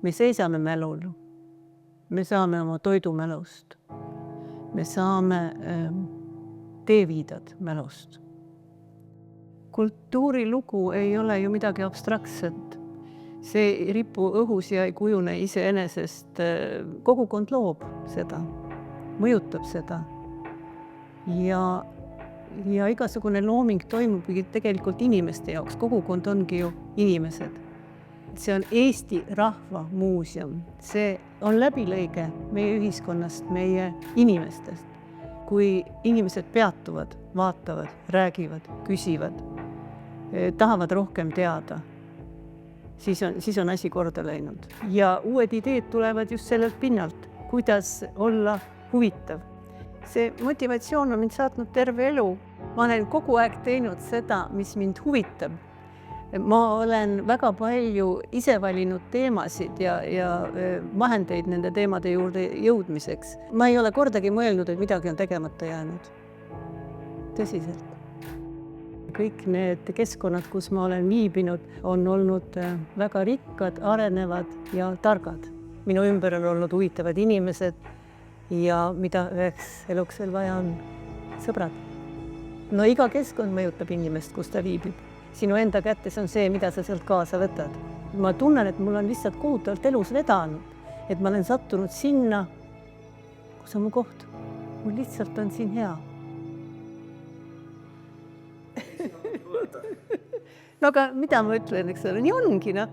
Me seisame mälul. Me saame oma toidumälust. Me saame teeviidad mälust. Kultuurilugu ei ole ju midagi abstraktset. See ei ripu õhus ja ei kujune iseenesest. Kogukond loob seda, mõjutab seda. Ja igasugune looming toimubki tegelikult inimeste jaoks. Kogukond ongi ju inimesed. See on Eesti Rahva Muuseum. See on läbilõige meie ühiskonnast, meie inimestest. Kui inimesed peatuvad, vaatavad, räägivad, küsivad, tahavad rohkem teada, siis on asi korda läinud. Ja uued ideed tulevad just sellelt pinnalt, kuidas olla huvitav. See motivatsioon on mind saatnud terve elu. Ma olen kogu aeg teinud seda, mis mind huvitab. Ma olen väga palju ise valinud teemasid ja vahendeid nende teemade juurde jõudmiseks. Ma ei ole kordagi mõelnud, et midagi on tegemata jäänud. Tõsiselt. Kõik need keskkonnad, kus ma olen viibinud, on olnud väga rikkad, arenevad ja targad. Minu ümber on olnud huvitavad inimesed ja mida üheks eluks veel vaja on? Sõbrad. No iga keskkond mõjutab inimest, kus ta viibib. Sinu enda kätes on see, mida sa sealt kaasa võtad. Ma tunnen, et mul on lihtsalt kohutavalt elus vedanud, et ma olen sattunud sinna, kus on mu koht. Mul lihtsalt on siin hea. No aga mida ma ütlen, eks ole? Nii ongi, noh.